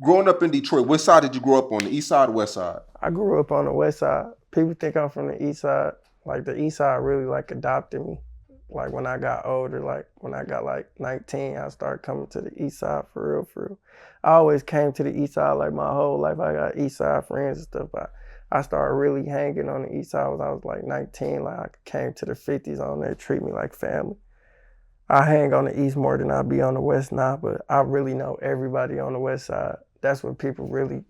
Growing up in Detroit, what side did you grow up on? The east side or west side? I grew up on the west side. People think I'm from the east side. Like the east side really like adopted me. Like when I got older, like when I got like 19, I started coming to the east side for real, for real. I always came to the east side like my whole life. I got east side friends and stuff. But I started really hanging on the east side when I was like 19. Like I came to the 50s on there, treat me like family. I hang on the east more than I be on the west now, but I really know everybody on the west side. That's what people really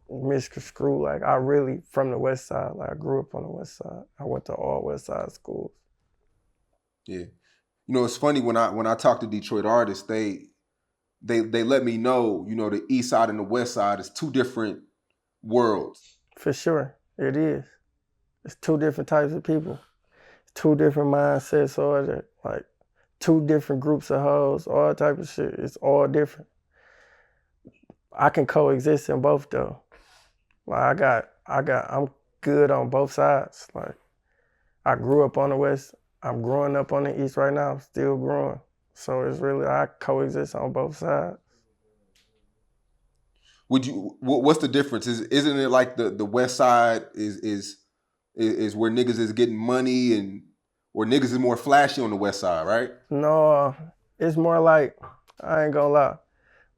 misconstrue. Like I really from the west side. Like I grew up on the west side. I went to all west side schools. Yeah. You know, it's funny when I talk to Detroit artists, they let me know, you know, the east side and the west side is two different worlds. For sure, it is. It's two different types of people. Two different mindsets, or like two different groups of hoes, all type of shit. It's all different. I can coexist in both though. Like I'm good on both sides. Like I grew up on the west. I'm growing up on the east right now. Still growing. So it's really I coexist on both sides. What's the difference? Isn't it like the west side is where niggas is getting money and or niggas is more flashy on the west side, right? No, it's more like I ain't gonna lie.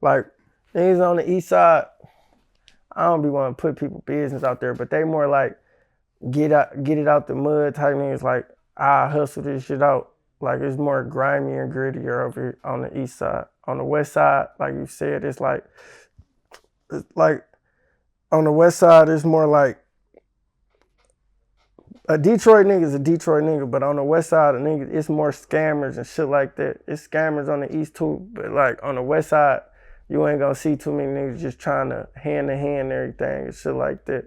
Like niggas on the east side, I don't be wanting to put people business out there, but they more like get it out the mud type niggas. Like I hustle this shit out. Like it's more grimy and grittier over here on the east side. On the west side, like you said, it's like on the west side, it's more like a Detroit nigga is a Detroit nigga, but on the west side of niggas, it's more scammers and shit like that. It's scammers on the east too, but like on the west side, you ain't gonna see too many niggas just trying to hand everything and shit like that.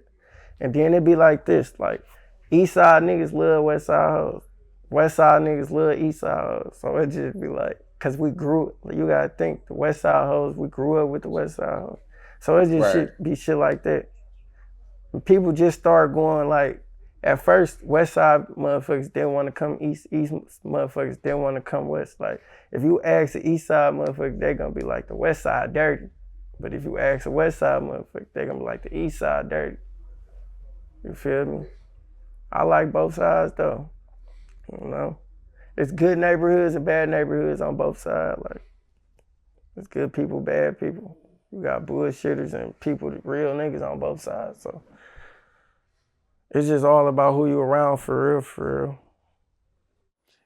And then it be like this, like east side niggas love west side hoes. West side niggas love east side hoes. So it just be like, cause we grew, you gotta think, the west side hoes, we grew up with the west side hoes. So it just Right. be shit like that. When people just start going like, at first, west side motherfuckers didn't want to come east motherfuckers didn't want to come west. Like, if you ask the east side motherfuckers, they gonna be like the west side dirty. But if you ask the west side motherfuckers, they gonna be like the east side dirty. You feel me? I like both sides though. You know? It's good neighborhoods and bad neighborhoods on both sides. Like, it's good people, bad people. You got bullshitters and people, real niggas on both sides. So it's just all about who you around for real, for real.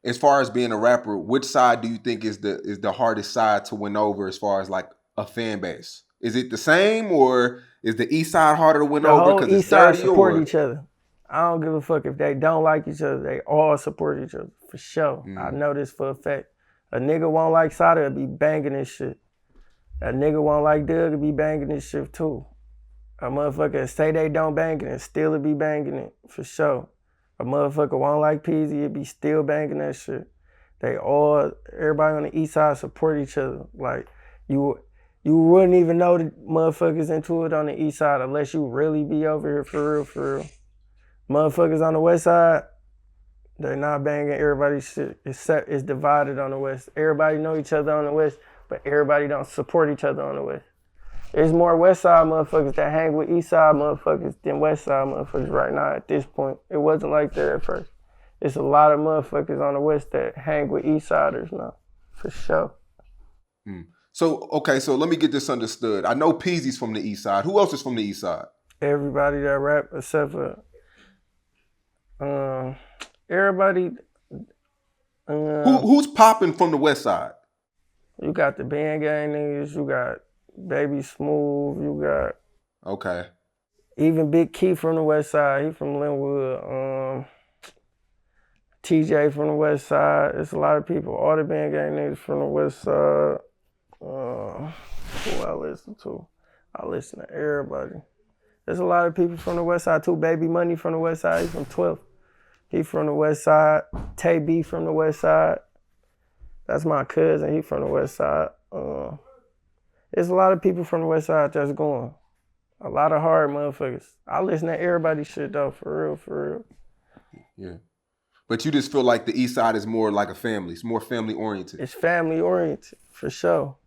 As far as being a rapper, which side do you think is the hardest side to win over as far as like a fan base? Is it the same or is the east side harder to win The over whole because it's east side dirty support or? each other. I don't give a fuck if they don't like each other. They all support each other, for sure. I know this for a fact. A nigga won't like Sada, be banging this shit. A nigga won't like Doug, be banging this shit too. A motherfucker say they don't bang it and still be banging it, for sure. A motherfucker won't like Peasy, it be still banging that shit. Everybody on the east side support each other. Like, you wouldn't even know the motherfuckers into it on the east side unless you really be over here for real, for real. Motherfuckers on the west side, they're not banging everybody's shit. It's divided on the west. Everybody know each other on the west, but everybody don't support each other on the west. There's more west side motherfuckers that hang with east side motherfuckers than west side motherfuckers right now at this point. It wasn't like that at first. It's a lot of motherfuckers on the west that hang with east siders now, for sure. So, okay, so let me get this understood. I know Peasy's from the east side. Who else is from the east side? Everybody that rap except for everybody. Who's popping from the west side? You got the band gang niggas. You got Baby Smooth. You got Okay. even Big Key from the west side. He from Linwood. TJ from the west side. It's a lot of people. All the band gang niggas from the west side. Who I listen to? I listen to everybody. There's a lot of people from the west side too. Baby Money from the west side. He's from 12th. He from the west side. Tay B from the west side. That's my cousin. He from the west side. There's a lot of people from the west side that's going. A lot of hard motherfuckers. I listen to everybody's shit though, for real, for real. Yeah. But you just feel like the East Side is more like a family. It's more family oriented. It's family oriented, for sure.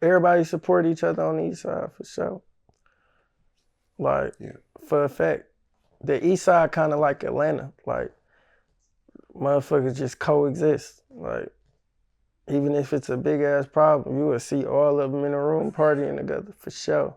Everybody support each other on the East Side, for sure. Like, for a fact. The East Side kind of like Atlanta. Like, motherfuckers just coexist. Like, even if it's a big ass problem, you will see all of them in a room partying together, for sure.